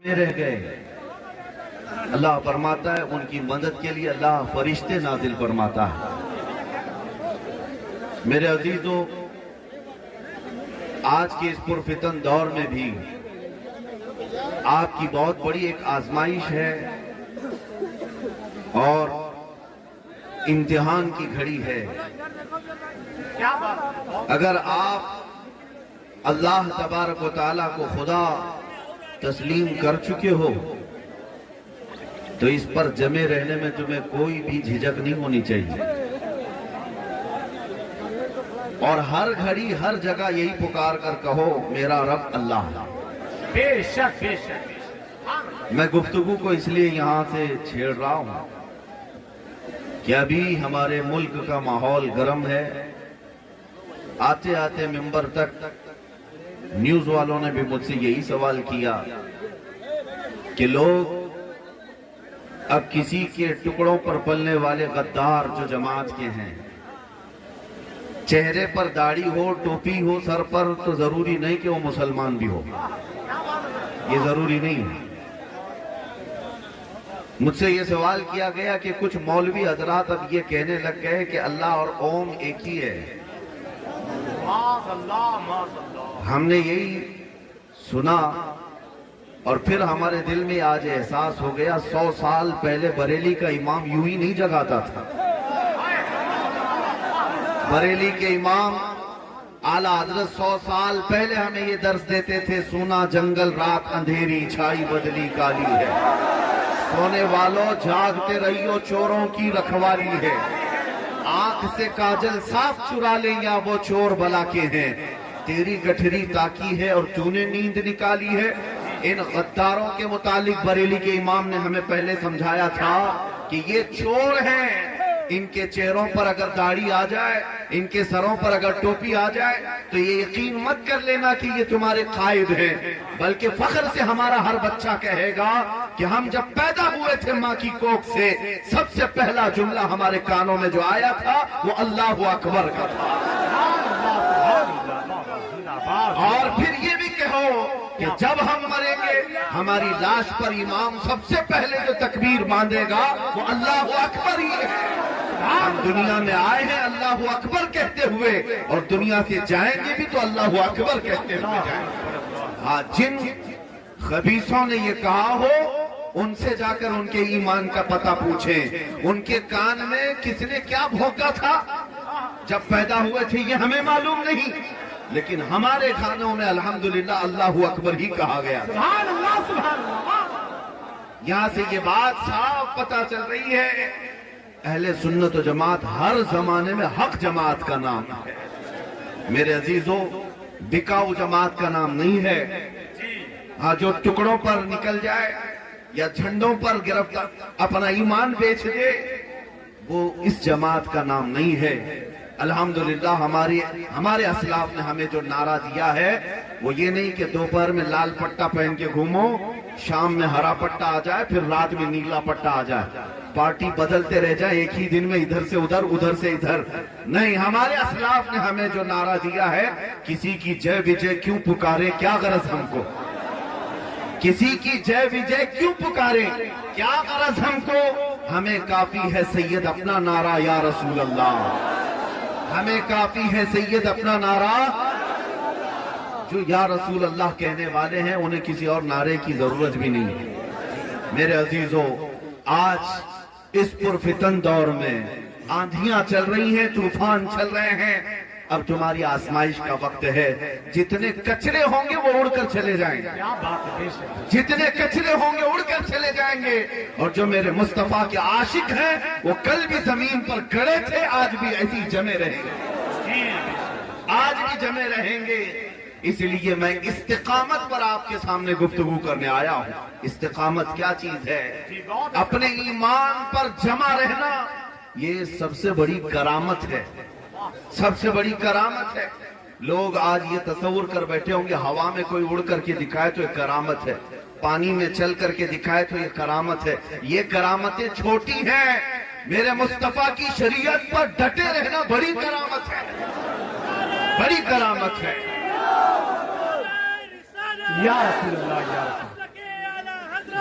میں رہ گئے، اللہ فرماتا ہے ان کی مدد کے لیے اللہ فرشتے نازل فرماتا ہے۔ میرے عزیزو، آج کے اس پرفتن دور میں بھی آپ کی بہت بڑی ایک آزمائش ہے اور امتحان کی گھڑی ہے۔ اگر آپ اللہ تبارک و تعالیٰ کو خدا تسلیم کر چکے ہو تو اس پر جمے رہنے میں تمہیں کوئی بھی جھجک نہیں ہونی چاہیے، اور ہر گھڑی ہر جگہ یہی پکار کر کہو میرا رب اللہ ہے۔ بے شک بے شک۔ میں گفتگو کو اس لیے یہاں سے چھیڑ رہا ہوں کہ ابھی ہمارے ملک کا ماحول گرم ہے۔ آتے آتے ممبر تک نیوز والوں نے بھی مجھ سے یہی سوال کیا کہ لوگ اب کسی کے ٹکڑوں پر پلنے والے غدار جو جماعت کے ہیں، چہرے پر داڑھی ہو، ٹوپی ہو سر پر، تو ضروری نہیں کہ وہ مسلمان بھی ہو، یہ ضروری نہیں ہے۔ مجھ سے یہ سوال کیا گیا کہ کچھ مولوی حضرات اب یہ کہنے لگ گئے کہ اللہ اور اوم ایک ہی ہے۔ ہم نے یہی سنا اور پھر ہمارے دل میں آج احساس ہو گیا 100 سال پہلے بریلی کا امام یوں ہی نہیں جگاتا تھا۔ بریلی کے امام اعلیٰ حضرت 100 سال پہلے ہمیں یہ درس دیتے تھے، سونا جنگل رات اندھیری چھائی بدلی کالی ہے، سونے والوں جاگتے رہیو چوروں کی رکھوالی ہے، آنکھ سے کاجل صاف چرا لیں یا وہ چور بلا کے ہیں، تیری گٹھری تاکی ہے اور تو نے نیند نکالی ہے۔ ان غداروں کے متعلق بریلی کے امام نے ہمیں پہلے سمجھایا تھا کہ یہ چور ہیں، ان کے چہروں پر اگر داڑھی آ جائے، ان کے سروں پر اگر ٹوپی آ جائے تو یہ یقین مت کر لینا کہ یہ تمہارے قائد ہیں، بلکہ فخر سے ہمارا ہر بچہ کہے گا کہ ہم جب پیدا ہوئے تھے ماں کی کوکھ سے، سب سے پہلا جملہ ہمارے کانوں میں جو آیا تھا وہ اللہ اکبر کا تھا۔ اور پھر یہ بھی کہو کہ جب ہم مریں گے ہماری لاش پر امام سب سے پہلے جو تکبیر باندھے گا وہ اللہ اکبر ہی ہے۔ ہم دنیا میں آئے ہیں اللہ اکبر کہتے ہوئے اور دنیا سے جائیں گے بھی تو اللہ اکبر کہتے ہوئے جائیں گے۔ ہاں، جن خبیثوں نے یہ کہا ہو ان سے جا کر ان کے ایمان کا پتہ پوچھیں، ان کے کان میں کس نے کیا بھونکا تھا جب پیدا ہوئے تھے یہ ہمیں معلوم نہیں، لیکن ہمارے کھانوں میں الحمدللہ اللہ اکبر ہی کہا گیا۔ سبحان اللہ سبحان اللہ۔ یہاں سے یہ بات صاف پتہ چل رہی ہے، اہل سنت و جماعت ہر زمانے میں حق جماعت کا نام ہے۔ میرے عزیزو، بکاؤ جماعت کا نام نہیں ہے۔ ہاں، جو ٹکڑوں پر نکل جائے یا جھنڈوں پر گرفتار اپنا ایمان بیچ دے وہ اس جماعت کا نام نہیں ہے۔ الحمدللہ ہمارے اسلاف نے ہمیں جو نعرہ دیا ہے وہ یہ نہیں کہ دوپہر میں لال پٹا پہن کے گھومو، شام میں ہرا پٹا آ جائے، پھر رات میں نیلا پٹا آ جائے، پارٹی بدلتے رہ جائے ایک ہی دن میں ادھر سے ادھر ادھر سے ادھر نہیں۔ ہمارے اسلاف نے ہمیں جو نعرہ دیا ہے، کسی کی جے وجے کیوں پکارے کیا غرض ہم کو، کسی کی جے وجے کیوں پکارے کیا غرض ہم کو، ہمیں کافی ہے سید اپنا نعرہ یا رسول اللہ، ہمیں کافی ہے سید اپنا نعرہ۔ جو یا رسول اللہ کہنے والے ہیں انہیں کسی اور نعرے کی ضرورت بھی نہیں ہے۔ میرے عزیزو، آج اس پرفتن دور میں آندھیاں چل رہی ہیں، طوفان چل رہے ہیں، اب تمہاری آزمائش کا وقت ہے۔ جتنے کچرے ہوں گے وہ اڑ کر چلے جائیں گے، جتنے کچرے ہوں گے اڑ کر چلے جائیں گے، اور جو میرے مصطفیٰ کے عاشق ہیں وہ کل بھی زمین پر کھڑے تھے، آج بھی ایسی جمے رہیں گے، آج بھی جمے رہیں گے۔ اس لیے میں استقامت پر آپ کے سامنے گفتگو کرنے آیا ہوں۔ استقامت کیا چیز ہے؟ اپنے ایمان پر جمع رہنا یہ سب سے بڑی کرامت ہے، سب سے بڑی کرامت ہے۔ لوگ آج یہ تصور کر بیٹھے ہوں گے ہوا میں کوئی اڑ کر کے دکھائے تو یہ کرامت ہے، پانی میں چل کر کے دکھائے تو یہ کرامت ہے۔ یہ کرامتیں چھوٹی ہیں، میرے مصطفیٰ کی شریعت پر ڈٹے رہنا بڑی کرامت ہے، بڑی کرامت ہے۔ یا رسول اللہ یا رسول اللہ۔